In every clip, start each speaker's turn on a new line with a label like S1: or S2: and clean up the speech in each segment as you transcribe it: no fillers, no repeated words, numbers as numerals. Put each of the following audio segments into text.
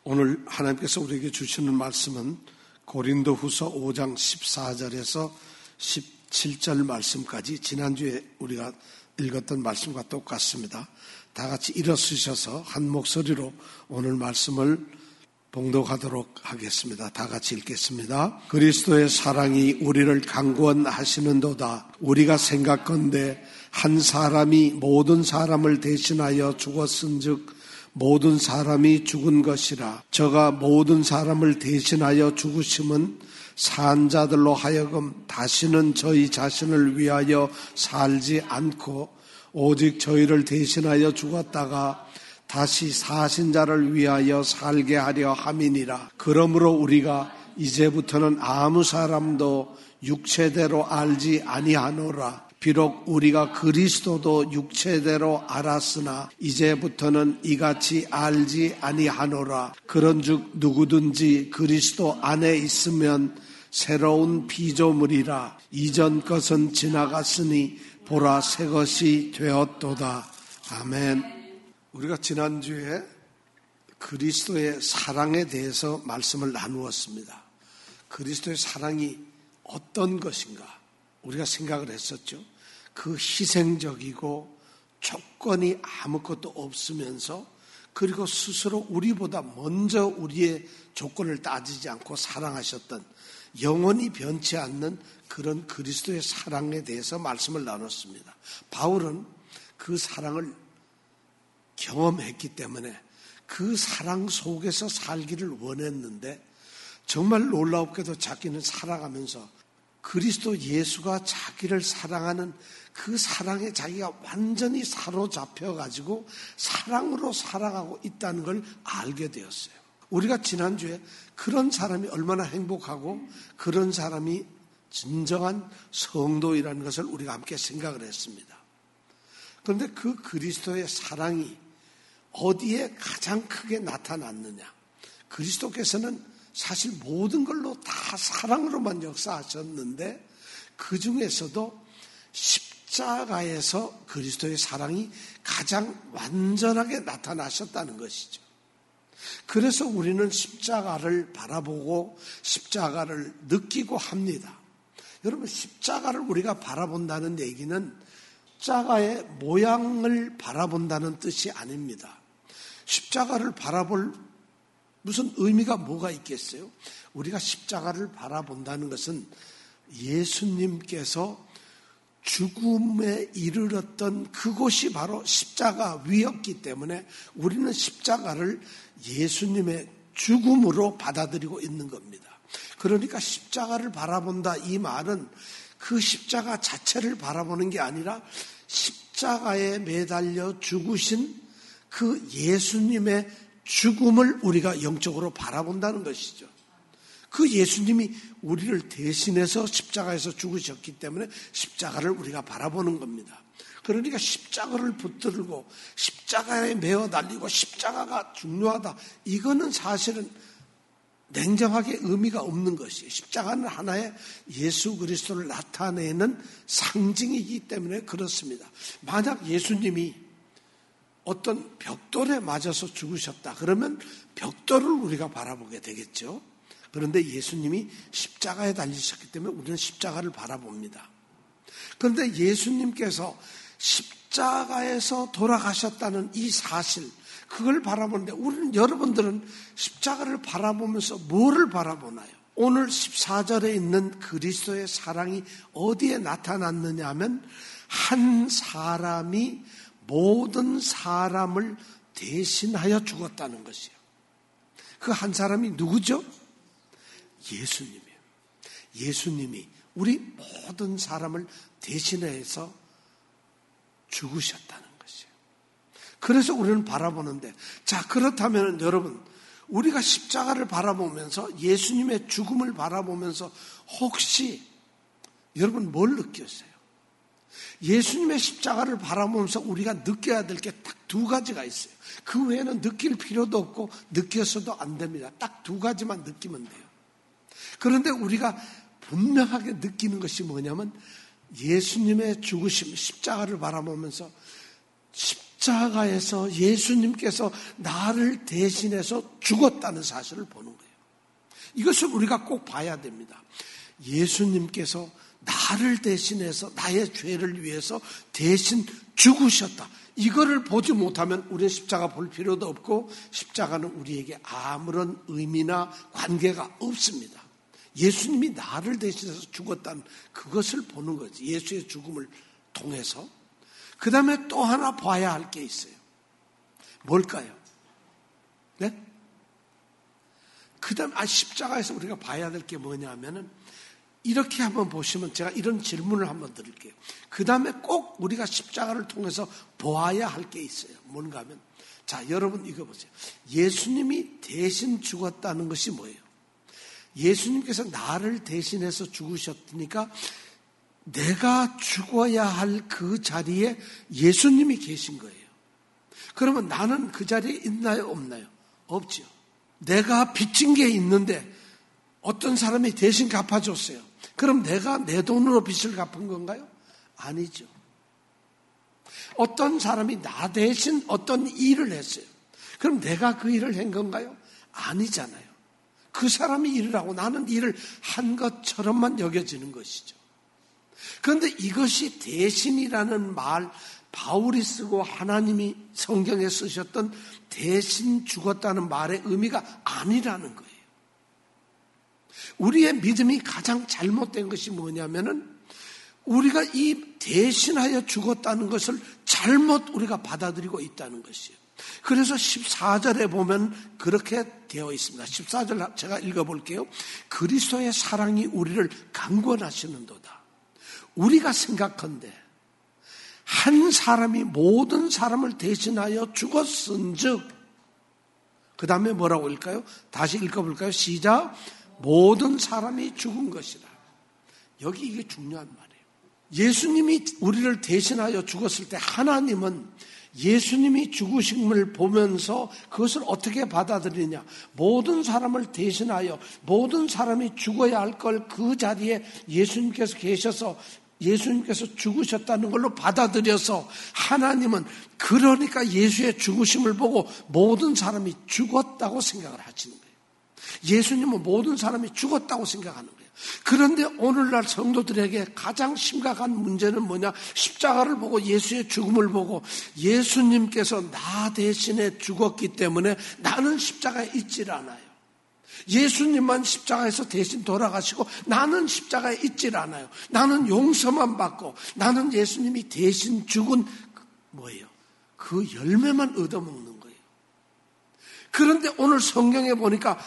S1: 오늘 하나님께서 우리에게 주시는 말씀은 고린도후서 5장 14절에서 17절 말씀까지 지난주에 우리가 읽었던 말씀과 똑같습니다. 다 같이 일어서셔서 한 목소리로 오늘 말씀을 봉독하도록 하겠습니다. 다 같이 읽겠습니다. 그리스도의 사랑이 우리를 강권하시는도다. 우리가 생각건대 한 사람이 모든 사람을 대신하여 죽었은즉 모든 사람이 죽은 것이라. 저가 모든 사람을 대신하여 죽으심은 산 자들로 하여금 다시는 저희 자신을 위하여 살지 않고 오직 저희를 대신하여 죽었다가 다시 사신 자를 위하여 살게 하려 함이니라. 그러므로 우리가 이제부터는 아무 사람도 육체대로 알지 아니하노라. 비록 우리가 그리스도도 육체대로 알았으나 이제부터는 이같이 알지 아니하노라. 그런즉 누구든지 그리스도 안에 있으면 새로운 피조물이라. 이전 것은 지나갔으니 보라 새 것이 되었도다. 아멘. 우리가 지난주에 그리스도의 사랑에 대해서 말씀을 나누었습니다. 그리스도의 사랑이 어떤 것인가 우리가 생각을 했었죠. 그 희생적이고 조건이 아무것도 없으면서 그리고 스스로 우리보다 먼저 우리의 조건을 따지지 않고 사랑하셨던 영원히 변치 않는 그런 그리스도의 사랑에 대해서 말씀을 나눴습니다. 바울은 그 사랑을 경험했기 때문에 그 사랑 속에서 살기를 원했는데 정말 놀랍게도 자기는 살아가면서 그리스도 예수가 자기를 사랑하는 그 사랑에 자기가 완전히 사로잡혀가지고 사랑으로 살아가고 있다는 걸 알게 되었어요. 우리가 지난주에 그런 사람이 얼마나 행복하고 그런 사람이 진정한 성도이라는 것을 우리가 함께 생각을 했습니다. 그런데 그 그리스도의 사랑이 어디에 가장 크게 나타났느냐? 그리스도께서는 사실 모든 걸로 다 사랑으로만 역사하셨는데 그 중에서도 십자가에서 그리스도의 사랑이 가장 완전하게 나타나셨다는 것이죠. 그래서 우리는 십자가를 바라보고 십자가를 느끼고 합니다. 여러분, 십자가를 우리가 바라본다는 얘기는 십자가의 모양을 바라본다는 뜻이 아닙니다. 십자가를 바라볼 무슨 의미가 뭐가 있겠어요? 우리가 십자가를 바라본다는 것은 예수님께서 죽음에 이르렀던 그곳이 바로 십자가 위였기 때문에 우리는 십자가를 예수님의 죽음으로 받아들이고 있는 겁니다. 그러니까 십자가를 바라본다 이 말은 그 십자가 자체를 바라보는 게 아니라 십자가에 매달려 죽으신 그 예수님의 죽음을 우리가 영적으로 바라본다는 것이죠. 그 예수님이 우리를 대신해서 십자가에서 죽으셨기 때문에 십자가를 우리가 바라보는 겁니다. 그러니까 십자가를 붙들고 십자가에 매어 달리고 십자가가 중요하다. 이거는 사실은 냉정하게 의미가 없는 것이에요. 십자가는 하나의 예수 그리스도를 나타내는 상징이기 때문에 그렇습니다. 만약 예수님이 어떤 벽돌에 맞아서 죽으셨다. 그러면 벽돌을 우리가 바라보게 되겠죠. 그런데 예수님이 십자가에 달리셨기 때문에 우리는 십자가를 바라봅니다. 그런데 예수님께서 십자가에서 돌아가셨다는 이 사실, 그걸 바라보는데 우리는 여러분들은 십자가를 바라보면서 뭐를 바라보나요? 오늘 14절에 있는 그리스도의 사랑이 어디에 나타났느냐 하면 한 사람이 모든 사람을 대신하여 죽었다는 것이에요. 그 한 사람이 누구죠? 예수님이에요. 예수님이 우리 모든 사람을 대신해서 죽으셨다는 것이에요. 그래서 우리는 바라보는데, 자, 그렇다면 여러분, 우리가 십자가를 바라보면서 예수님의 죽음을 바라보면서 혹시 여러분 뭘 느꼈어요? 예수님의 십자가를 바라보면서 우리가 느껴야 될 게 딱 두 가지가 있어요. 그 외에는 느낄 필요도 없고 느껴서도 안 됩니다. 딱 두 가지만 느끼면 돼요. 그런데 우리가 분명하게 느끼는 것이 뭐냐면 예수님의 죽으심, 십자가를 바라보면서 십자가 십자가에서 예수님께서 나를 대신해서 죽었다는 사실을 보는 거예요. 이것을 우리가 꼭 봐야 됩니다. 예수님께서 나를 대신해서 나의 죄를 위해서 대신 죽으셨다. 이거를 보지 못하면 우리는 십자가 볼 필요도 없고 십자가는 우리에게 아무런 의미나 관계가 없습니다. 예수님이 나를 대신해서 죽었다는 그것을 보는 거지. 예수의 죽음을 통해서. 그 다음에 또 하나 봐야 할 게 있어요. 뭘까요? 네? 그 다음에 십자가에서 우리가 봐야 될 게 뭐냐면은 이렇게 한번 보시면 제가 이런 질문을 한번 드릴게요. 그 다음에 꼭 우리가 십자가를 통해서 보아야 할 게 있어요. 뭔가 하면 자, 여러분 이거 보세요. 예수님이 대신 죽었다는 것이 뭐예요? 예수님께서 나를 대신해서 죽으셨으니까 내가 죽어야 할 그 자리에 예수님이 계신 거예요. 그러면 나는 그 자리에 있나요? 없나요? 없죠. 내가 빚진 게 있는데 어떤 사람이 대신 갚아줬어요. 그럼 내가 내 돈으로 빚을 갚은 건가요? 아니죠. 어떤 사람이 나 대신 어떤 일을 했어요. 그럼 내가 그 일을 한 건가요? 아니잖아요. 그 사람이 일을 하고 나는 일을 한 것처럼만 여겨지는 것이죠. 그런데 이것이 대신이라는 말, 바울이 쓰고 하나님이 성경에 쓰셨던 대신 죽었다는 말의 의미가 아니라는 거예요. 우리의 믿음이 가장 잘못된 것이 뭐냐면은 우리가 이 대신하여 죽었다는 것을 잘못 우리가 받아들이고 있다는 것이에요. 그래서 14절에 보면 그렇게 되어 있습니다. 14절 제가 읽어볼게요. 그리스도의 사랑이 우리를 강권하시는도다. 우리가 생각한데 한 사람이 모든 사람을 대신하여 죽었은즉 그 다음에 뭐라고 읽을까요? 다시 읽어볼까요? 시작. 모든 사람이 죽은 것이라. 여기 이게 중요한 말이에요. 예수님이 우리를 대신하여 죽었을 때 하나님은 예수님이 죽으심을 보면서 그것을 어떻게 받아들이냐. 모든 사람을 대신하여 모든 사람이 죽어야 할 걸 그 자리에 예수님께서 계셔서 예수님께서 죽으셨다는 걸로 받아들여서 하나님은 그러니까 예수의 죽으심을 보고 모든 사람이 죽었다고 생각을 하시는 거예요. 예수님은 모든 사람이 죽었다고 생각하는 거예요. 그런데 오늘날 성도들에게 가장 심각한 문제는 뭐냐? 십자가를 보고 예수의 죽음을 보고 예수님께서 나 대신에 죽었기 때문에 나는 십자가에 있질 않아요. 예수님만 십자가에서 대신 돌아가시고 나는 십자가에 있질 않아요. 나는 용서만 받고 나는 예수님이 대신 죽은 뭐예요? 그 열매만 얻어먹는 거예요. 그런데 오늘 성경에 보니까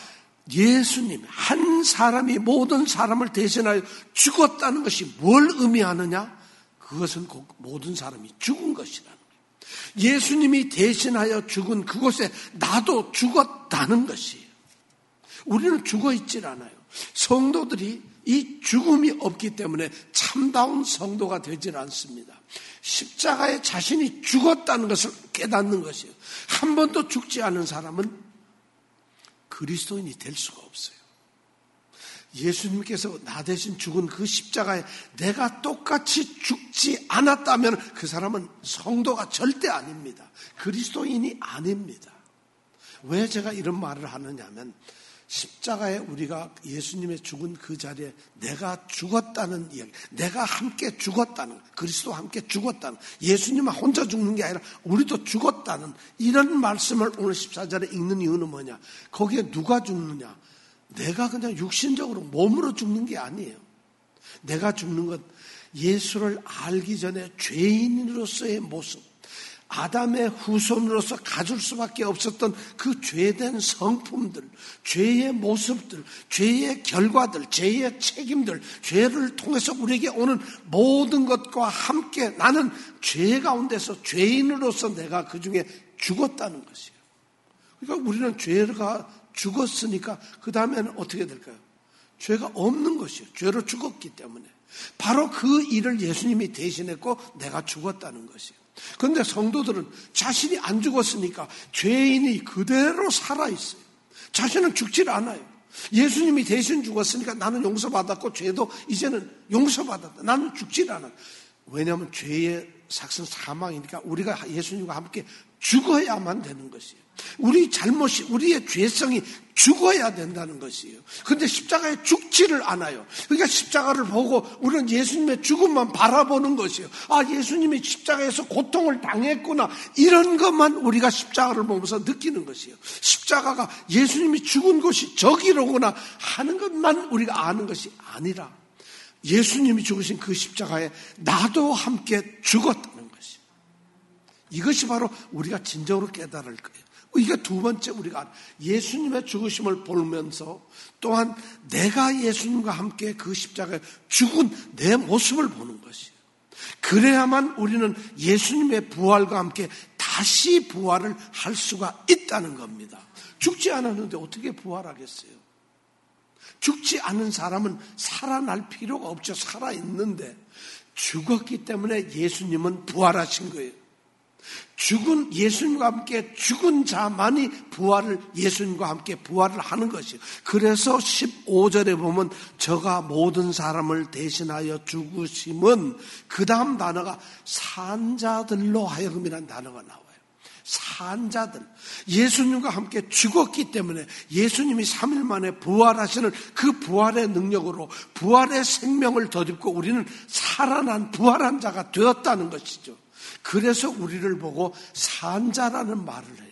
S1: 예수님 한 사람이 모든 사람을 대신하여 죽었다는 것이 뭘 의미하느냐? 그것은 곧 모든 사람이 죽은 것이라는 거예요. 예수님이 대신하여 죽은 그곳에 나도 죽었다는 것이에요. 우리는 죽어 있질 않아요. 성도들이 이 죽음이 없기 때문에 참다운 성도가 되질 않습니다. 십자가에 자신이 죽었다는 것을 깨닫는 것이에요. 한 번도 죽지 않은 사람은 그리스도인이 될 수가 없어요. 예수님께서 나 대신 죽은 그 십자가에 내가 똑같이 죽지 않았다면 그 사람은 성도가 절대 아닙니다. 그리스도인이 아닙니다. 왜 제가 이런 말을 하느냐면 십자가에 우리가 예수님의 죽은 그 자리에 내가 죽었다는 이야기, 내가 함께 죽었다는, 그리스도와 함께 죽었다는, 예수님만 혼자 죽는 게 아니라 우리도 죽었다는 이런 말씀을 오늘 14절에 읽는 이유는 뭐냐? 거기에 누가 죽느냐? 내가 그냥 육신적으로 몸으로 죽는 게 아니에요. 내가 죽는 건 예수를 알기 전에 죄인으로서의 모습, 아담의 후손으로서 가질 수밖에 없었던 그 죄된 성품들, 죄의 모습들, 죄의 결과들, 죄의 책임들, 죄를 통해서 우리에게 오는 모든 것과 함께 나는 죄 가운데서 죄인으로서 내가 그 중에 죽었다는 것이에요. 그러니까 우리는 죄가 죽었으니까 그 다음에는 어떻게 될까요? 죄가 없는 것이에요. 죄로 죽었기 때문에. 바로 그 일을 예수님이 대신했고 내가 죽었다는 것이에요. 그런데 성도들은 자신이 안 죽었으니까 죄인이 그대로 살아있어요. 자신은 죽질 않아요. 예수님이 대신 죽었으니까 나는 용서받았고 죄도 이제는 용서받았다. 나는 죽질 않아. 왜냐하면 죄의 사망이니까 우리가 예수님과 함께 죽어야만 되는 것이에요. 우리 잘못이, 우리의 죄성이 죽어야 된다는 것이에요. 그런데 십자가에 죽지를 않아요. 그러니까 십자가를 보고 우리는 예수님의 죽음만 바라보는 것이에요. 아, 예수님이 십자가에서 고통을 당했구나. 이런 것만 우리가 십자가를 보면서 느끼는 것이에요. 십자가가 예수님이 죽은 곳이 저기로구나 하는 것만 우리가 아는 것이 아니라 예수님이 죽으신 그 십자가에 나도 함께 죽었다는 것이에요. 이것이 바로 우리가 진정으로 깨달을 거예요. 이게 두 번째 우리가 예수님의 죽으심을 보면서 또한 내가 예수님과 함께 그 십자가에 죽은 내 모습을 보는 것이에요. 그래야만 우리는 예수님의 부활과 함께 다시 부활을 할 수가 있다는 겁니다. 죽지 않았는데 어떻게 부활하겠어요? 죽지 않은 사람은 살아날 필요가 없죠. 살아있는데 죽었기 때문에 예수님은 부활하신 거예요. 죽은 예수님과 함께 죽은 자만이 예수님과 함께 부활을 하는 것이에요. 그래서 15절에 보면 저가 모든 사람을 대신하여 죽으심은 그 다음 단어가 산자들로 하여금이라는 단어가 나와요. 산자들. 예수님과 함께 죽었기 때문에 예수님이 3일 만에 부활하시는 그 부활의 능력으로 부활의 생명을 덧입고 우리는 살아난 부활한 자가 되었다는 것이죠. 그래서 우리를 보고 산자라는 말을 해요.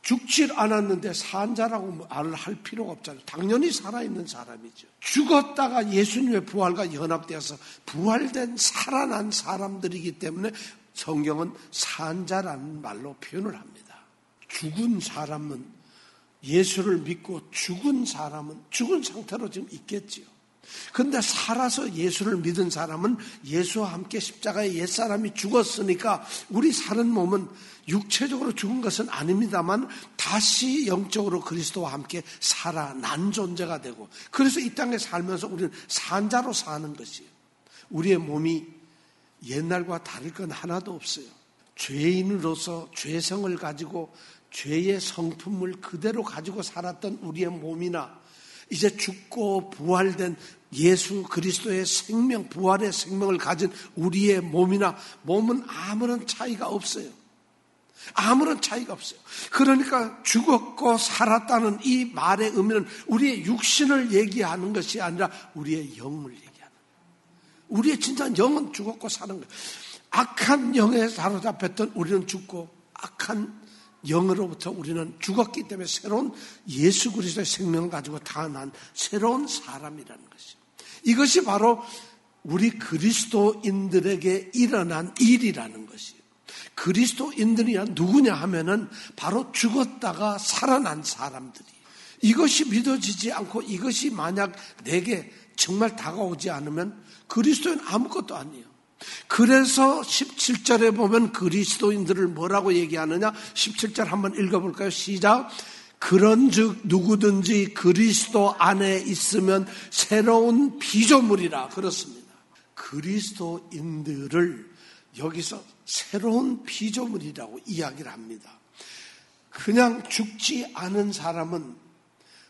S1: 죽질 않았는데 산자라고 말을 할 필요가 없잖아요. 당연히 살아있는 사람이죠. 죽었다가 예수님의 부활과 연합되어서 부활된 살아난 사람들이기 때문에 성경은 산자라는 말로 표현을 합니다. 죽은 사람은 예수를 믿고 죽은 사람은 죽은 상태로 지금 있겠지요. 그런데 살아서 예수를 믿은 사람은 예수와 함께 십자가에 옛사람이 죽었으니까 우리 사는 몸은 육체적으로 죽은 것은 아닙니다만 다시 영적으로 그리스도와 함께 살아난 존재가 되고 그래서 이 땅에 살면서 우리는 산자로 사는 것이에요. 우리의 몸이 옛날과 다를 건 하나도 없어요. 죄인으로서 죄성을 가지고 죄의 성품을 그대로 가지고 살았던 우리의 몸이나 이제 죽고 부활된 예수 그리스도의 생명, 부활의 생명을 가진 우리의 몸이나 몸은 아무런 차이가 없어요. 아무런 차이가 없어요. 그러니까 죽었고 살았다는 이 말의 의미는 우리의 육신을 얘기하는 것이 아니라 우리의 영을 얘기하는 거예요. 우리의 진짜 영은 죽었고 사는 거예요. 악한 영에 사로잡혔던 우리는 죽고 악한 영으로부터 우리는 죽었기 때문에 새로운 예수 그리스도의 생명을 가지고 태어난 새로운 사람이라는 것이죠. 이것이 바로 우리 그리스도인들에게 일어난 일이라는 것이에요. 그리스도인들이 누구냐 하면은 바로 죽었다가 살아난 사람들이에요. 이것이 믿어지지 않고 이것이 만약 내게 정말 다가오지 않으면 그리스도인 아무것도 아니에요. 그래서 17절에 보면 그리스도인들을 뭐라고 얘기하느냐? 17절 한번 읽어볼까요? 시작. 그런즉 누구든지 그리스도 안에 있으면 새로운 피조물이라. 그렇습니다. 그리스도인들을 여기서 새로운 피조물이라고 이야기를 합니다. 그냥 죽지 않은 사람은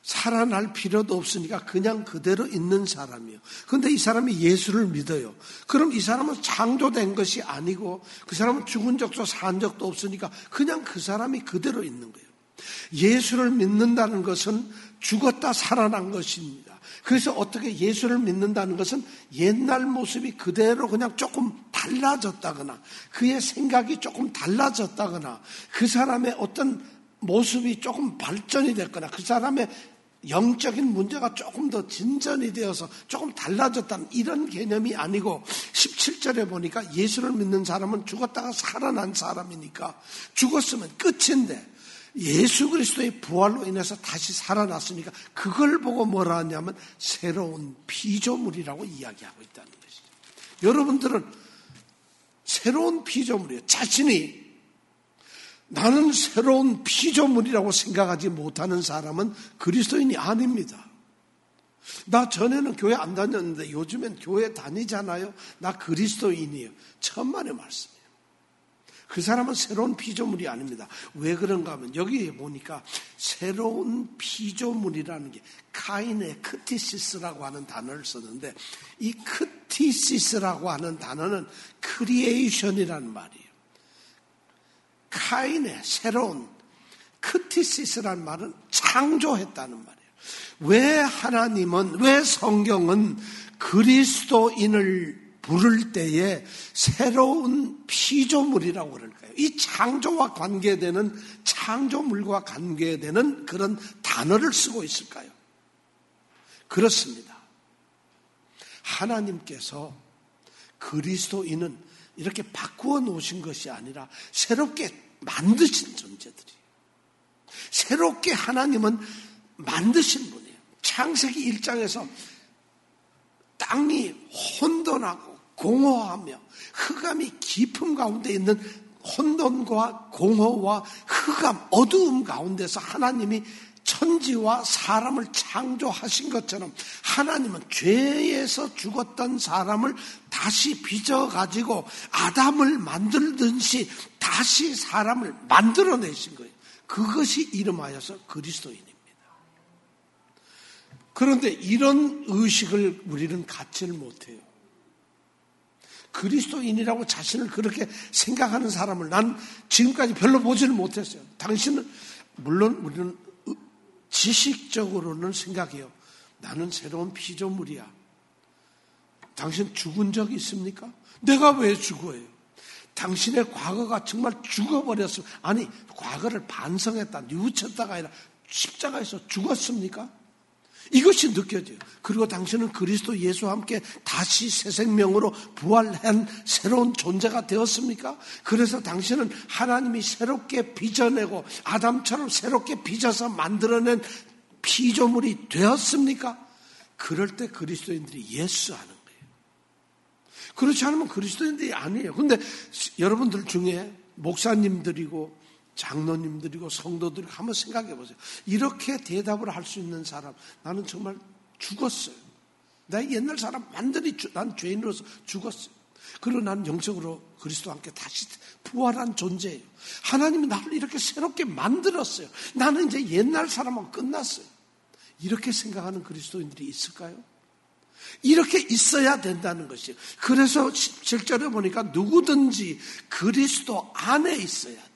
S1: 살아날 필요도 없으니까 그냥 그대로 있는 사람이에요. 그런데 이 사람이 예수를 믿어요. 그럼 이 사람은 창조된 것이 아니고 그 사람은 죽은 적도 산 적도 없으니까 그냥 그 사람이 그대로 있는 거예요. 예수를 믿는다는 것은 죽었다 살아난 것입니다. 그래서 어떻게 예수를 믿는다는 것은 옛날 모습이 그대로 그냥 조금 달라졌다거나 그의 생각이 조금 달라졌다거나 그 사람의 어떤 모습이 조금 발전이 됐거나 그 사람의 영적인 문제가 조금 더 진전이 되어서 조금 달라졌다는 이런 개념이 아니고 17절에 보니까 예수를 믿는 사람은 죽었다가 살아난 사람이니까 죽었으면 끝인데 예수 그리스도의 부활로 인해서 다시 살아났으니까 그걸 보고 뭐라 하냐면 새로운 피조물이라고 이야기하고 있다는 것이죠. 여러분들은 새로운 피조물이에요. 자신이 나는 새로운 피조물이라고 생각하지 못하는 사람은 그리스도인이 아닙니다. 나 전에는 교회 안 다녔는데 요즘엔 교회 다니잖아요. 나 그리스도인이에요. 천만의 말씀이에요. 그 사람은 새로운 피조물이 아닙니다. 왜 그런가 하면 여기 보니까 새로운 피조물이라는 게 카이네 크티시스라고 하는 단어를 썼는데 이 크티시스라고 하는 단어는 크리에이션이라는 말이에요. 카인의 새로운 크티시스라는 말은 창조했다는 말이에요. 왜 하나님은, 왜 성경은 그리스도인을 부를 때에 새로운 피조물이라고 그럴까요? 이 창조와 관계되는, 창조물과 관계되는 그런 단어를 쓰고 있을까요? 그렇습니다. 하나님께서 그리스도인은 이렇게 바꾸어 놓으신 것이 아니라 새롭게 만드신 존재들이에요. 새롭게 하나님은 만드신 분이에요. 창세기 1장에서 땅이 혼돈하고 공허하며 흑암이 깊음 가운데 있는 혼돈과 공허와 흑암, 어두움 가운데서 하나님이 천지와 사람을 창조하신 것처럼 하나님은 죄에서 죽었던 사람을 다시 빚어가지고 아담을 만들듯이 다시 사람을 만들어내신 거예요. 그것이 이름하여서 그리스도인입니다. 그런데 이런 의식을 우리는 갖지를 못해요. 그리스도인이라고 자신을 그렇게 생각하는 사람을 난 지금까지 별로 보지를 못했어요. 당신은, 물론 우리는 지식적으로는 생각해요. 나는 새로운 피조물이야. 당신 죽은 적이 있습니까? 내가 왜 죽어요? 당신의 과거가 정말 죽어버렸으면, 아니 과거를 반성했다, 뉘우쳤다가 아니라 십자가에서 죽었습니까? 이것이 느껴져요. 그리고 당신은 그리스도 예수와 함께 다시 새 생명으로 부활한 새로운 존재가 되었습니까? 그래서 당신은 하나님이 새롭게 빚어내고 아담처럼 새롭게 빚어서 만들어낸 피조물이 되었습니까? 그럴 때 그리스도인들이 예수하는 거예요. 그렇지 않으면 그리스도인들이 아니에요. 그런데 여러분들 중에 목사님들이고 장로님들이고 성도들이고 한번 생각해 보세요. 이렇게 대답을 할 수 있는 사람, 나는 정말 죽었어요. 나 옛날 사람 완전히 난 죄인으로서 죽었어요. 그리고 나는 영적으로 그리스도와 함께 다시 부활한 존재예요. 하나님이 나를 이렇게 새롭게 만들었어요. 나는 이제 옛날 사람하고 끝났어요. 이렇게 생각하는 그리스도인들이 있을까요? 이렇게 있어야 된다는 것이에요. 그래서 17절에 보니까 누구든지 그리스도 안에 있어야 돼요.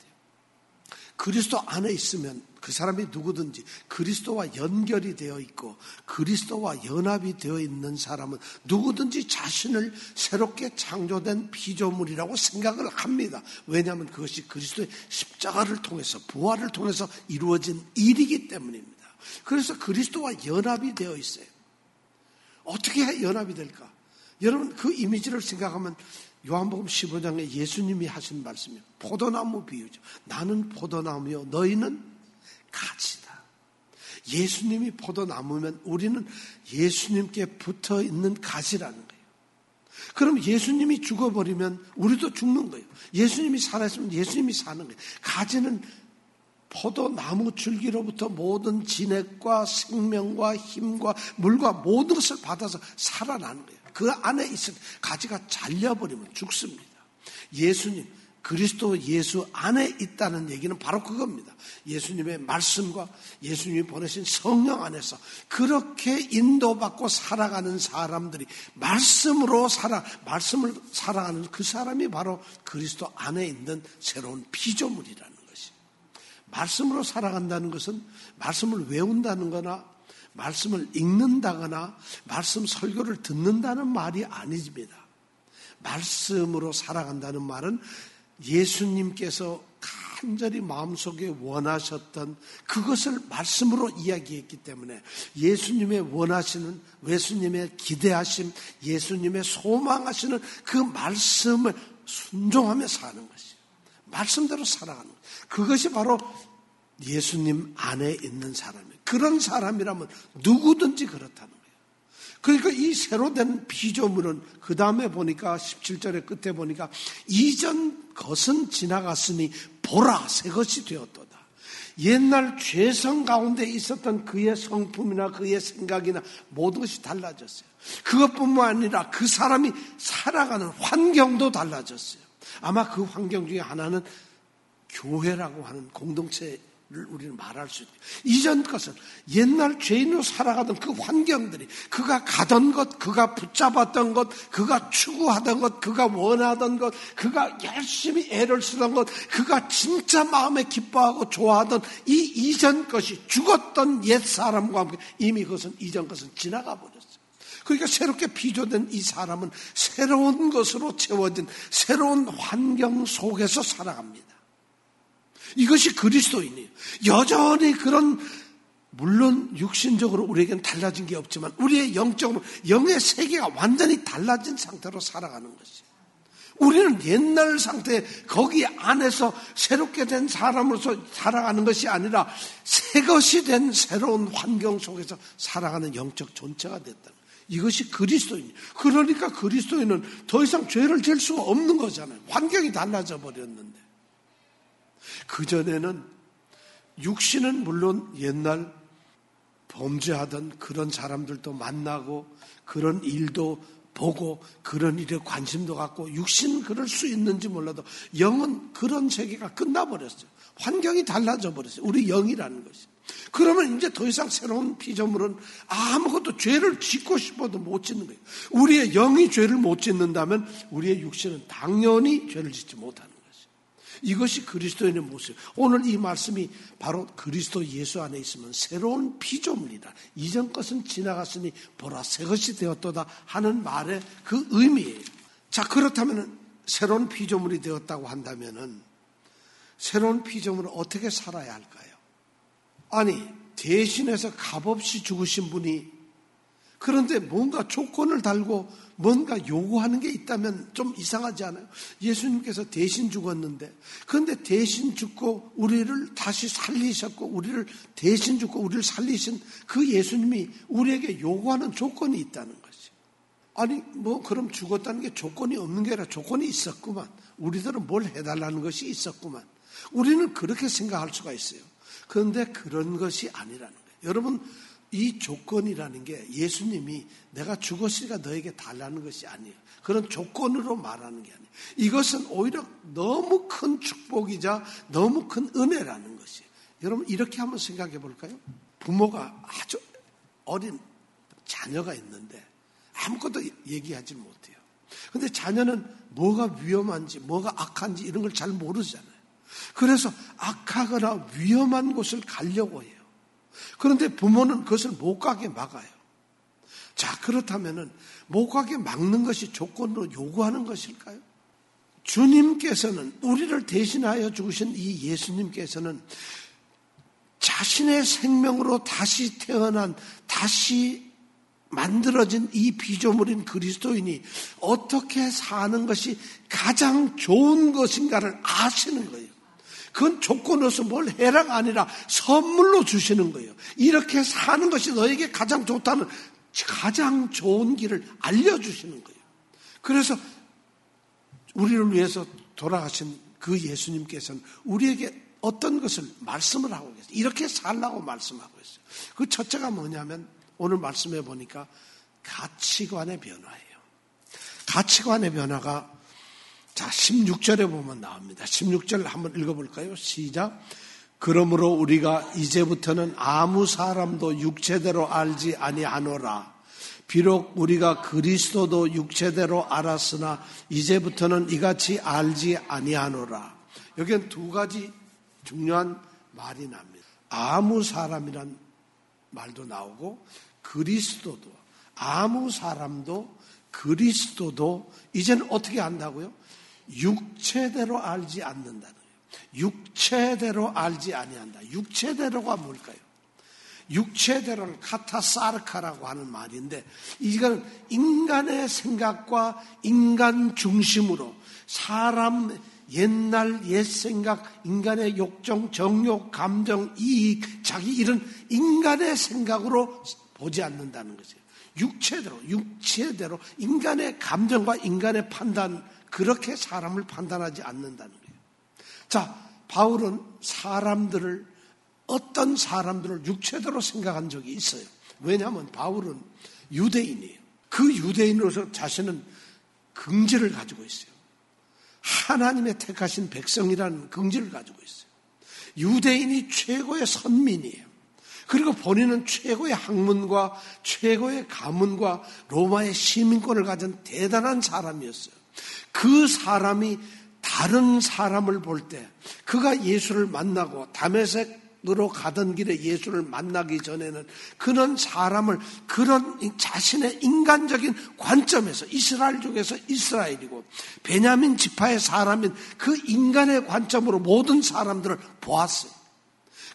S1: 그리스도 안에 있으면 그 사람이 누구든지 그리스도와 연결이 되어 있고 그리스도와 연합이 되어 있는 사람은 누구든지 자신을 새롭게 창조된 피조물이라고 생각을 합니다. 왜냐하면 그것이 그리스도의 십자가를 통해서 부활을 통해서 이루어진 일이기 때문입니다. 그래서 그리스도와 연합이 되어 있어요. 어떻게 연합이 될까? 여러분 그 이미지를 생각하면 요한복음 15장에 예수님이 하신 말씀이에요. 포도나무 비유죠. 나는 포도나무요 너희는 가지다. 예수님이 포도나무면 우리는 예수님께 붙어있는 가지라는 거예요. 그럼 예수님이 죽어버리면 우리도 죽는 거예요. 예수님이 살아있으면 예수님이 사는 거예요. 가지는 포도나무 줄기로부터 모든 진액과 생명과 힘과 물과 모든 것을 받아서 살아나는 거예요. 그 안에 있을 가지가 잘려버리면 죽습니다. 예수님, 그리스도 예수 안에 있다는 얘기는 바로 그겁니다. 예수님의 말씀과 예수님이 보내신 성령 안에서 그렇게 인도받고 살아가는 사람들이 말씀을 살아가는 그 사람이 바로 그리스도 안에 있는 새로운 피조물이라는 것이. 말씀으로 살아간다는 것은 말씀을 외운다는 거나 말씀을 읽는다거나 말씀 설교를 듣는다는 말이 아닙니다. 말씀으로 살아간다는 말은 예수님께서 간절히 마음속에 원하셨던 그것을 말씀으로 이야기했기 때문에 예수님의 원하시는, 예수님의 기대하심, 예수님의 소망하시는 그 말씀을 순종하며 사는 것이에요. 말씀대로 살아가는 것. 그것이 바로 예수님 안에 있는 사람이에요. 그런 사람이라면 누구든지 그렇다는 거예요. 그러니까 이 새로 된 피조물은 그 다음에 보니까 17절의 끝에 보니까 이전 것은 지나갔으니 보라 새 것이 되었도다. 옛날 죄성 가운데 있었던 그의 성품이나 그의 생각이나 모든 것이 달라졌어요. 그것뿐만 아니라 그 사람이 살아가는 환경도 달라졌어요. 아마 그 환경 중에 하나는 교회라고 하는 공동체 우리는 말할 수 있다. 이전 것은 옛날 죄인으로 살아가던 그 환경들이, 그가 가던 것, 그가 붙잡았던 것, 그가 추구하던 것, 그가 원하던 것, 그가 열심히 애를 쓰던 것, 그가 진짜 마음에 기뻐하고 좋아하던 이 이전 것이 죽었던 옛 사람과 함께 이미 그것은 이전 것은 지나가 버렸어요. 그러니까 새롭게 피조된 이 사람은 새로운 것으로 채워진 새로운 환경 속에서 살아갑니다. 이것이 그리스도인이에요. 여전히 그런, 물론 육신적으로 우리에게는 달라진 게 없지만 우리의 영적으로, 영의 세계가 완전히 달라진 상태로 살아가는 것이에요. 우리는 옛날 상태, 거기 안에서 새롭게 된 사람으로서 살아가는 것이 아니라 새 것이 된 새로운 환경 속에서 살아가는 영적 존재가 됐다. 이것이 그리스도인이에요. 그러니까 그리스도인은 더 이상 죄를 질 수가 없는 거잖아요. 환경이 달라져 버렸는데. 그전에는 육신은 물론 옛날 범죄하던 그런 사람들도 만나고 그런 일도 보고 그런 일에 관심도 갖고 육신은 그럴 수 있는지 몰라도 영은 그런 세계가 끝나버렸어요. 환경이 달라져 버렸어요. 우리 영이라는 것이. 그러면 이제 더 이상 새로운 피조물은 아무것도 죄를 짓고 싶어도 못 짓는 거예요. 우리의 영이 죄를 못 짓는다면 우리의 육신은 당연히 죄를 짓지 못하는 거예요. 이것이 그리스도인의 모습. 오늘 이 말씀이 바로 그리스도 예수 안에 있으면 새로운 피조물이다. 이전 것은 지나갔으니 보라 새 것이 되었도다 하는 말의 그 의미예요. 자, 그렇다면 새로운 피조물이 되었다고 한다면은 새로운 피조물은 어떻게 살아야 할까요? 아니, 대신해서 값없이 죽으신 분이, 그런데 뭔가 조건을 달고 뭔가 요구하는 게 있다면 좀 이상하지 않아요? 예수님께서 대신 죽었는데, 그런데 대신 죽고 우리를 다시 살리셨고, 우리를 대신 죽고 우리를 살리신 그 예수님이 우리에게 요구하는 조건이 있다는 것이. 아니, 그럼 죽었다는 게 조건이 없는 게 아니라 조건이 있었구만. 우리들은 뭘 해달라는 것이 있었구만. 우리는 그렇게 생각할 수가 있어요. 그런데 그런 것이 아니라는 거예요. 여러분, 이 조건이라는 게 예수님이 내가 죽었으니까 너에게 달라는 것이 아니에요. 그런 조건으로 말하는 게 아니에요. 이것은 오히려 너무 큰 축복이자 너무 큰 은혜라는 것이에요. 여러분, 이렇게 한번 생각해 볼까요? 부모가 아주 어린 자녀가 있는데 아무것도 얘기하지 못해요. 그런데 자녀는 뭐가 위험한지 뭐가 악한지 이런 걸 잘 모르잖아요. 그래서 악하거나 위험한 곳을 가려고 해요. 그런데 부모는 그것을 못 가게 막아요. 자, 그렇다면은 못 가게 막는 것이 조건으로 요구하는 것일까요? 주님께서는, 우리를 대신하여 죽으신 이 예수님께서는 자신의 생명으로 다시 태어난, 다시 만들어진 이 피조물인 그리스도인이 어떻게 사는 것이 가장 좋은 것인가를 아시는 거예요. 그건 조건으로서 뭘 해라가 아니라 선물로 주시는 거예요. 이렇게 사는 것이 너에게 가장 좋다는 가장 좋은 길을 알려주시는 거예요. 그래서 우리를 위해서 돌아가신 그 예수님께서는 우리에게 어떤 것을 말씀을 하고 계세요. 이렇게 살라고 말씀하고 있어요. 그 첫째가 뭐냐면 오늘 말씀해 보니까 가치관의 변화예요. 가치관의 변화가, 자, 16절에 보면 나옵니다. 16절 한번 읽어볼까요? 시작. 그러므로 우리가 이제부터는 아무 사람도 육체대로 알지 아니하노라. 비록 우리가 그리스도도 육체대로 알았으나 이제부터는 이같이 알지 아니하노라. 여기는 두 가지 중요한 말이 납니다. 아무 사람이란 말도 나오고 그리스도도, 아무 사람도 그리스도도 이제는 어떻게 안다고요? 육체대로 알지 않는다는 거예요. 육체대로 알지 아니한다. 육체대로가 뭘까요? 육체대로는 카타사르카라고 하는 말인데, 이건 인간의 생각과 인간 중심으로 사람 옛날 옛 생각, 인간의 욕정, 정욕, 감정, 이익, 자기 이런 인간의 생각으로 보지 않는다는 것이에요. 육체대로 인간의 감정과 인간의 판단, 그렇게 사람을 판단하지 않는다는 거예요. 자, 바울은 어떤 사람들을 육체대로 생각한 적이 있어요. 왜냐하면 바울은 유대인이에요. 그 유대인으로서 자신은 긍지를 가지고 있어요. 하나님의 택하신 백성이라는 긍지를 가지고 있어요. 유대인이 최고의 선민이에요. 그리고 본인은 최고의 학문과 최고의 가문과 로마의 시민권을 가진 대단한 사람이었어요. 그 사람이 다른 사람을 볼 때 그가 예수를 만나고 다메섹으로 가던 길에 예수를 만나기 전에는 그런 사람을 그런 자신의 인간적인 관점에서 이스라엘 중에서 이스라엘이고 베냐민 지파의 사람인 그 인간의 관점으로 모든 사람들을 보았어요.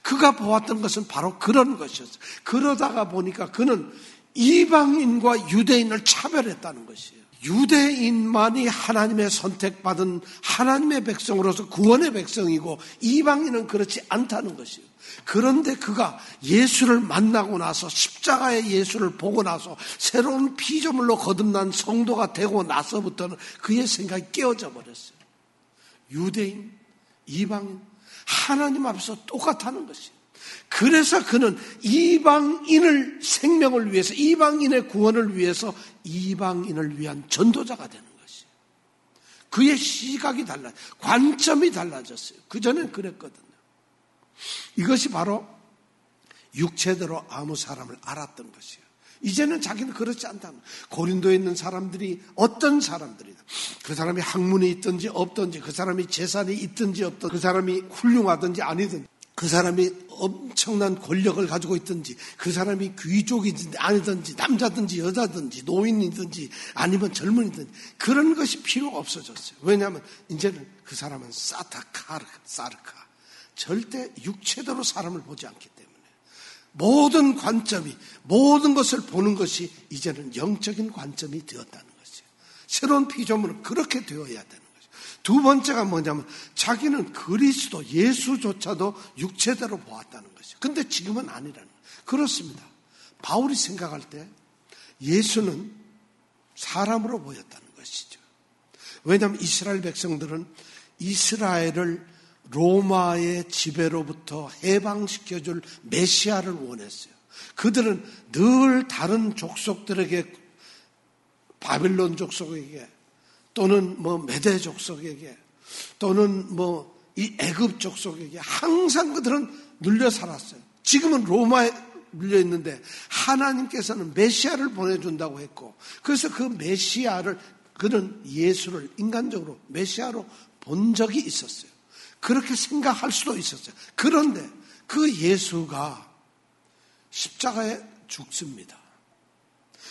S1: 그가 보았던 것은 바로 그런 것이었어요. 그러다가 보니까 그는 이방인과 유대인을 차별했다는 것이에요. 유대인만이 하나님의 선택받은 하나님의 백성으로서 구원의 백성이고 이방인은 그렇지 않다는 것이에요. 그런데 그가 예수를 만나고 나서 십자가의 예수를 보고 나서 새로운 피조물로 거듭난 성도가 되고 나서부터는 그의 생각이 깨어져 버렸어요. 유대인, 이방인, 하나님 앞에서 똑같다는 것이에요. 그래서 그는 이방인을 생명을 위해서 이방인의 구원을 위해서 이방인을 위한 전도자가 되는 것이에요. 그의 시각이 달라요. 관점이 달라졌어요. 그전엔 그랬거든요. 이것이 바로 육체대로 아무 사람을 알았던 것이에요. 이제는 자기는 그렇지 않다는 거예요. 고린도에 있는 사람들이 어떤 사람들이다. 그 사람이 학문이 있든지 없든지 그 사람이 재산이 있든지 없든지 그 사람이 훌륭하든지 아니든지 그 사람이 엄청난 권력을 가지고 있든지 그 사람이 귀족이든지 아니든지 남자든지 여자든지 노인이든지 아니면 젊은이든지 그런 것이 필요가 없어졌어요. 왜냐하면 이제는 그 사람은 사르카 절대 육체대로 사람을 보지 않기 때문에 모든 관점이 모든 것을 보는 것이 이제는 영적인 관점이 되었다는 것이에요. 새로운 피조물은 그렇게 되어야 되는 거예요. 두 번째가 뭐냐면 자기는 그리스도 예수조차도 육체대로 보았다는 것이죠. 근데 지금은 아니라는 거예요. 그렇습니다. 바울이 생각할 때 예수는 사람으로 보였다는 것이죠. 왜냐하면 이스라엘 백성들은 이스라엘을 로마의 지배로부터 해방시켜줄 메시아를 원했어요. 그들은 늘 다른 족속들에게 바빌론 족속에게 또는 메대 족속에게 또는 이 애굽 족속에게 항상 그들은 눌려 살았어요. 지금은 로마에 눌려 있는데 하나님께서는 메시아를 보내준다고 했고 그래서 그 메시아를 그는 예수를 인간적으로 메시아로 본 적이 있었어요. 그렇게 생각할 수도 있었어요. 그런데 그 예수가 십자가에 죽습니다.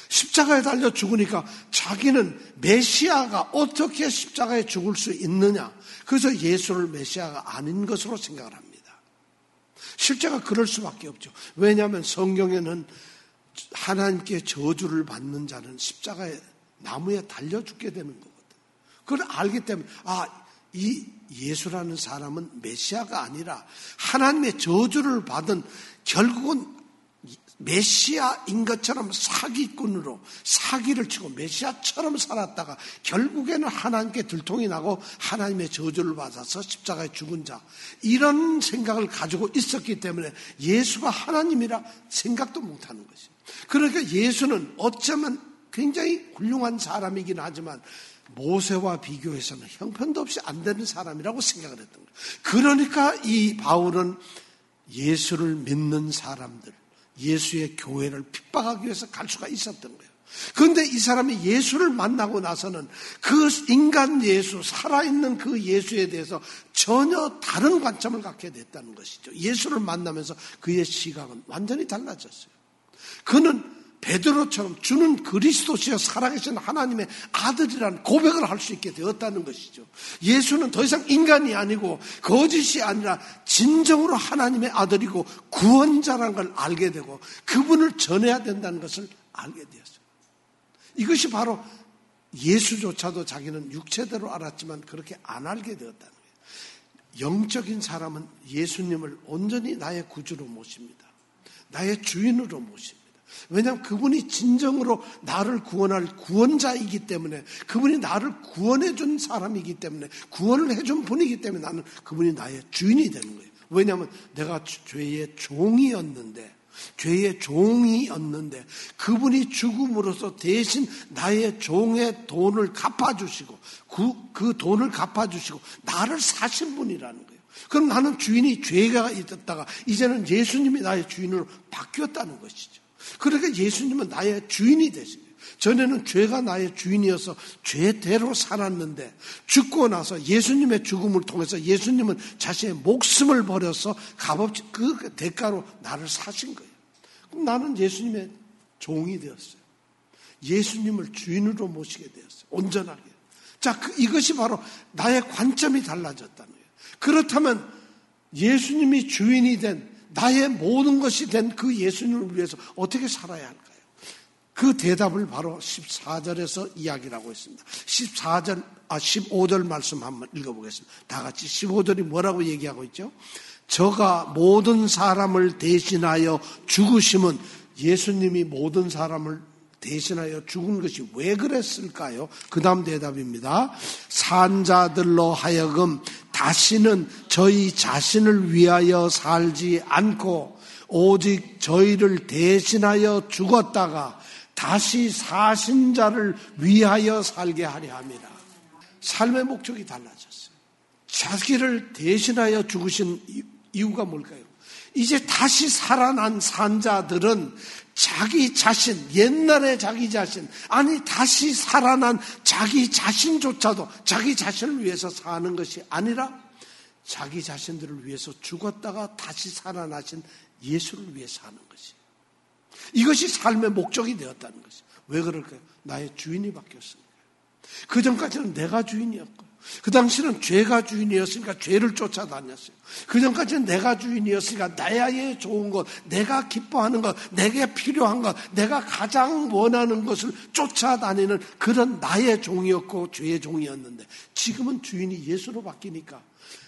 S1: 십자가에 달려 죽으니까 자기는 메시아가 어떻게 십자가에 죽을 수 있느냐. 그래서 예수를 메시아가 아닌 것으로 생각을 합니다. 실제가 그럴 수밖에 없죠. 왜냐하면 성경에는 하나님께 저주를 받는 자는 십자가에 나무에 달려 죽게 되는 거거든요. 그걸 알기 때문에 이 예수라는 사람은 메시아가 아니라 하나님의 저주를 받은 결국은 메시아인 것처럼 사기꾼으로 사기를 치고 메시아처럼 살았다가 결국에는 하나님께 들통이 나고 하나님의 저주를 받아서 십자가에 죽은 자 이런 생각을 가지고 있었기 때문에 예수가 하나님이라 생각도 못하는 것이죠. 그러니까 예수는 어쩌면 굉장히 훌륭한 사람이긴 하지만 모세와 비교해서는 형편도 없이 안 되는 사람이라고 생각을 했던 거예요. 그러니까 이 바울은 예수를 믿는 사람들 예수의 교회를 핍박하기 위해서 갈 수가 있었던 거예요. 그런데 이 사람이 예수를 만나고 나서는 그 인간 예수, 살아있는 그 예수에 대해서 전혀 다른 관점을 갖게 됐다는 것이죠. 예수를 만나면서 그의 시각은 완전히 달라졌어요. 그는 베드로처럼 주는 그리스도시여 살아계신 하나님의 아들이라는 고백을 할 수 있게 되었다는 것이죠. 예수는 더 이상 인간이 아니고 거짓이 아니라 진정으로 하나님의 아들이고 구원자라는 걸 알게 되고 그분을 전해야 된다는 것을 알게 되었어요. 이것이 바로 예수조차도 자기는 육체대로 알았지만 그렇게 안 알게 되었다는 거예요. 영적인 사람은 예수님을 온전히 나의 구주로 모십니다. 나의 주인으로 모십니다. 왜냐하면 그분이 진정으로 나를 구원할 구원자이기 때문에 그분이 나를 구원해 준 사람이기 때문에 구원을 해준 분이기 때문에 나는 그분이 나의 주인이 되는 거예요. 왜냐하면 내가 죄의 종이었는데 그분이 죽음으로써 대신 나의 종의 돈을 갚아주시고 그 돈을 갚아주시고 나를 사신 분이라는 거예요. 그럼 나는 주인이 죄가 있었다가 이제는 예수님이 나의 주인으로 바뀌었다는 것이죠. 그러니까 예수님은 나의 주인이 되시고요. 전에는 죄가 나의 주인이어서 죄대로 살았는데 죽고 나서 예수님의 죽음을 통해서 예수님은 자신의 목숨을 버려서 값없이 그 대가로 나를 사신 거예요. 그럼 나는 예수님의 종이 되었어요. 예수님을 주인으로 모시게 되었어요. 온전하게. 자, 이것이 바로 나의 관점이 달라졌다는 거예요. 그렇다면 예수님이 주인이 된 나의 모든 것이 된 그 예수님을 위해서 어떻게 살아야 할까요? 그 대답을 바로 14절에서 이야기를 하고 있습니다. 15절 말씀 한번 읽어보겠습니다. 다 같이 15절이 뭐라고 얘기하고 있죠? 저가 모든 사람을 대신하여 죽으심은 예수님이 모든 사람을 대신하여 죽은 것이 왜 그랬을까요? 그 다음 대답입니다. 산자들로 하여금 다시는 저희 자신을 위하여 살지 않고 오직 저희를 대신하여 죽었다가 다시 사신 자를 위하여 살게 하려 함이라. 삶의 목적이 달라졌어요. 자기를 대신하여 죽으신 이유가 뭘까요? 이제 다시 살아난 산자들은 자기 자신, 옛날의 자기 자신, 아니 다시 살아난 자기 자신조차도 자기 자신을 위해서 사는 것이 아니라 자기 자신들을 위해서 죽었다가 다시 살아나신 예수를 위해 사는 것이에요. 이것이 삶의 목적이 되었다는 것이에요. 왜 그럴까요? 나의 주인이 바뀌었으니까. 그 전까지는 내가 주인이었고, 그 당시는 죄가 주인이었으니까 죄를 쫓아다녔어요. 그 전까지는 내가 주인이었으니까 나의 좋은 것, 내가 기뻐하는 것, 내게 필요한 것, 내가 가장 원하는 것을 쫓아다니는 그런 나의 종이었고 죄의 종이었는데 지금은 주인이 예수로 바뀌니까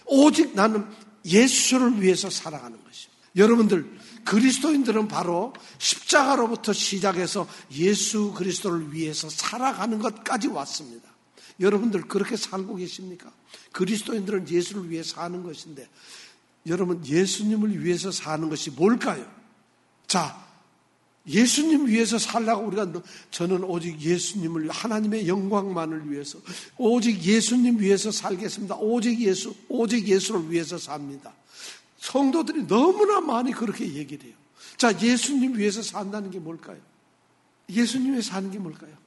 S1: 오직 나는 예수를 위해서 살아가는 것이에요. 여러분들, 그리스도인들은 바로 십자가로부터 시작해서 예수 그리스도를 위해서 살아가는 것까지 왔습니다. 여러분들 그렇게 살고 계십니까? 그리스도인들은 예수를 위해 사는 것인데 여러분 예수님을 위해서 사는 것이 뭘까요? 자, 예수님 위해서 살라고 저는 오직 예수님을, 하나님의 영광만을 위해서 오직 예수님 위해서 살겠습니다. 오직 예수를 위해서 삽니다. 성도들이 너무나 많이 그렇게 얘기를 해요. 자, 예수님 위해서 산다는 게 뭘까요? 예수님 위해서 사는 게 뭘까요?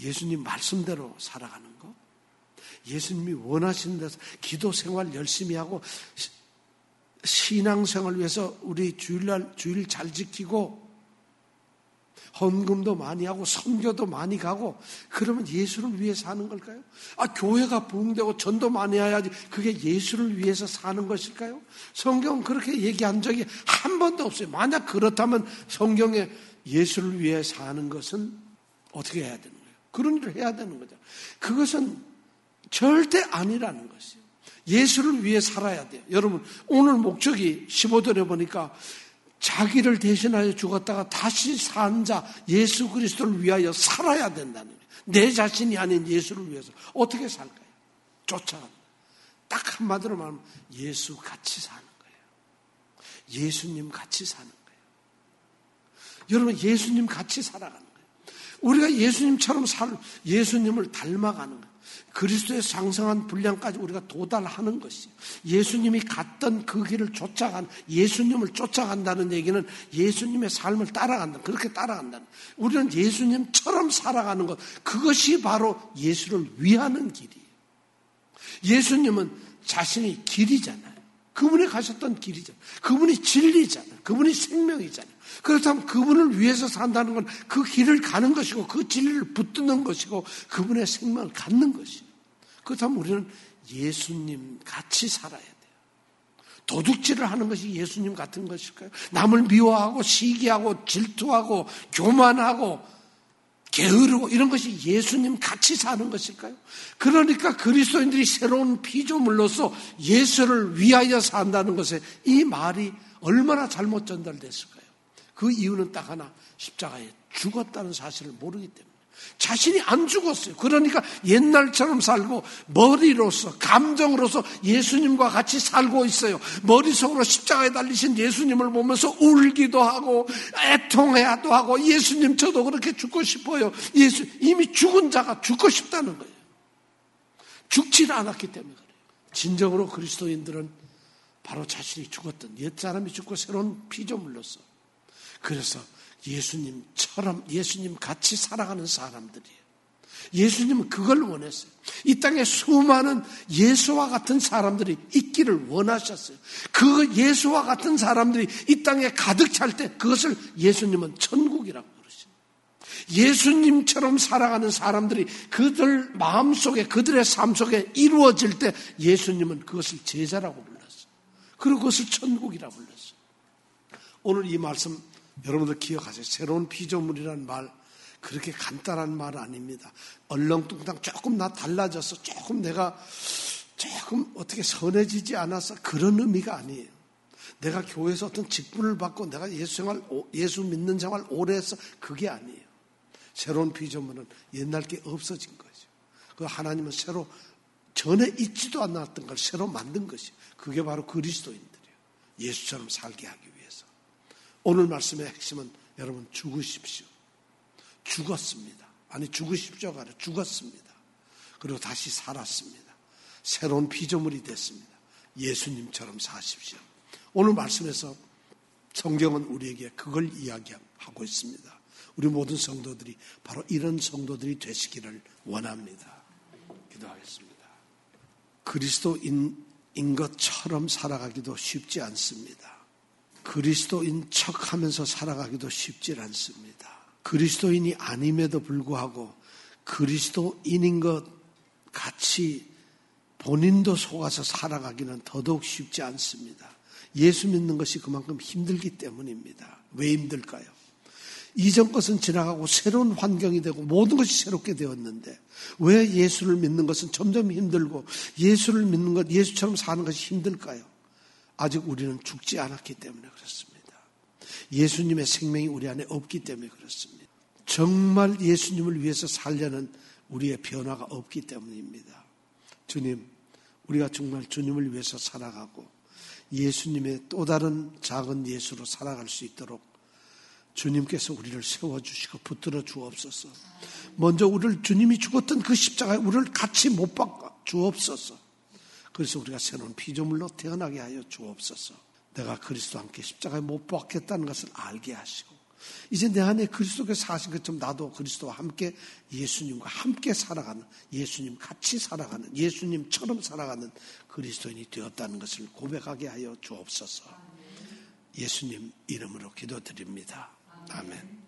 S1: 예수님 말씀대로 살아가는 거, 예수님이 원하시는 데서 기도 생활 열심히 하고 신앙생활을 위해서 우리 주일 잘 지키고 헌금도 많이 하고 선교도 많이 가고 그러면 예수를 위해 사는 걸까요? 교회가 부흥되고 전도 많이 해야지 그게 예수를 위해서 사는 것일까요? 성경은 그렇게 얘기한 적이 한 번도 없어요. 만약 그렇다면 성경에 예수를 위해 사는 것은 어떻게 해야 되는 거예요? 그런 일을 해야 되는 거죠. 그것은 절대 아니라는 것이에요. 예수를 위해 살아야 돼요. 여러분, 오늘 목적이 15절에 보니까 자기를 대신하여 죽었다가 다시 산 자 예수 그리스도를 위하여 살아야 된다는 거예요. 내 자신이 아닌 예수를 위해서 어떻게 살까요? 쫓아가는 거예요. 딱 한마디로 말하면 예수 같이 사는 거예요. 예수님 같이 사는 거예요. 여러분, 예수님 같이 살아가는 거예요. 우리가 예수님처럼 예수님을 닮아가는 거예요. 그리스도의 상승한 분량까지 우리가 도달하는 것이에요. 예수님이 갔던 그 길을 예수님을 쫓아간다는 얘기는 예수님의 삶을 따라간다. 그렇게 따라간다는 거예요. 우리는 예수님처럼 살아가는 것, 그것이 바로 예수를 위하는 길이에요. 예수님은 자신이 길이잖아요. 그분이 가셨던 길이잖아요. 그분이 진리잖아요. 그분이 생명이잖아요. 그렇다면 그분을 위해서 산다는 건 그 길을 가는 것이고 그 진리를 붙드는 것이고 그분의 생명을 갖는 것이에요. 그렇다면 우리는 예수님 같이 살아야 돼요. 도둑질을 하는 것이 예수님 같은 것일까요? 남을 미워하고 시기하고 질투하고 교만하고 게으르고 이런 것이 예수님 같이 사는 것일까요? 그러니까 그리스도인들이 새로운 피조물로서 예수를 위하여 산다는 것에 이 말이 얼마나 잘못 전달됐을까요? 그 이유는 딱 하나, 십자가에 죽었다는 사실을 모르기 때문에. 자신이 안 죽었어요. 그러니까 옛날처럼 살고 머리로서, 감정으로서 예수님과 같이 살고 있어요. 머릿속으로 십자가에 달리신 예수님을 보면서 울기도 하고 애통해야도 하고 예수님 저도 그렇게 죽고 싶어요. 이미 죽은 자가 죽고 싶다는 거예요. 죽지를 않았기 때문에 그래요. 진정으로 그리스도인들은 바로 자신이 죽었던 옛사람이 죽고 새로운 피조물로서, 그래서 예수님처럼 예수님 같이 살아가는 사람들이에요. 예수님은 그걸 원했어요. 이 땅에 수많은 예수와 같은 사람들이 있기를 원하셨어요. 그 예수와 같은 사람들이 이 땅에 가득 찰 때 그것을 예수님은 천국이라고 부르십니다. 예수님처럼 살아가는 사람들이 그들 마음속에, 그들의 삶 속에 이루어질 때 예수님은 그것을 제자라고 불렀어요. 그리고 그것을 천국이라고 불렀어요. 오늘 이 말씀 여러분들 기억하세요. 새로운 피조물이라는 말, 그렇게 간단한 말 아닙니다. 얼렁뚱땅 조금 나 달라져서 조금 내가 조금 어떻게 선해지지 않아서 그런 의미가 아니에요. 내가 교회에서 어떤 직분을 받고 내가 예수 믿는 생활 오래 해서 그게 아니에요. 새로운 피조물은 옛날 게 없어진 거죠. 그 하나님은 새로 전에 있지도 않았던 걸 새로 만든 것이에요. 그게 바로 그리스도인들이에요. 예수처럼 살게 하기 위해서. 오늘 말씀의 핵심은 여러분 죽으십시오. 죽었습니다. 아니 죽으십시오가 아니라 죽었습니다. 그리고 다시 살았습니다. 새로운 피조물이 됐습니다. 예수님처럼 사십시오. 오늘 말씀에서 성경은 우리에게 그걸 이야기하고 있습니다. 우리 모든 성도들이 바로 이런 성도들이 되시기를 원합니다. 기도하겠습니다. 그리스도인인 것처럼 살아가기도 쉽지 않습니다. 그리스도인 척하면서 살아가기도 쉽지 않습니다. 그리스도인이 아님에도 불구하고 그리스도인인 것 같이 본인도 속아서 살아가기는 더더욱 쉽지 않습니다. 예수 믿는 것이 그만큼 힘들기 때문입니다. 왜 힘들까요? 이전 것은 지나가고 새로운 환경이 되고 모든 것이 새롭게 되었는데 왜 예수를 믿는 것은 점점 힘들고 예수를 믿는 것, 예수처럼 사는 것이 힘들까요? 아직 우리는 죽지 않았기 때문에 그렇습니다. 예수님의 생명이 우리 안에 없기 때문에 그렇습니다. 정말 예수님을 위해서 살려는 우리의 변화가 없기 때문입니다. 주님, 우리가 정말 주님을 위해서 살아가고 예수님의 또 다른 작은 예수로 살아갈 수 있도록 주님께서 우리를 세워주시고 붙들어 주옵소서. 먼저 우리를 주님이 죽었던 그 십자가에 우리를 같이 못 박아 주옵소서. 그래서 우리가 새로운 피조물로 태어나게 하여 주옵소서. 내가 그리스도와 함께 십자가에 못 박혔다는 것을 알게 하시고 이제 내 안에 그리스도께서 사신 것처럼 나도 그리스도와 함께 예수님과 함께 살아가는, 예수님 같이 살아가는, 예수님처럼 살아가는 그리스도인이 되었다는 것을 고백하게 하여 주옵소서. 예수님 이름으로 기도드립니다. 아멘.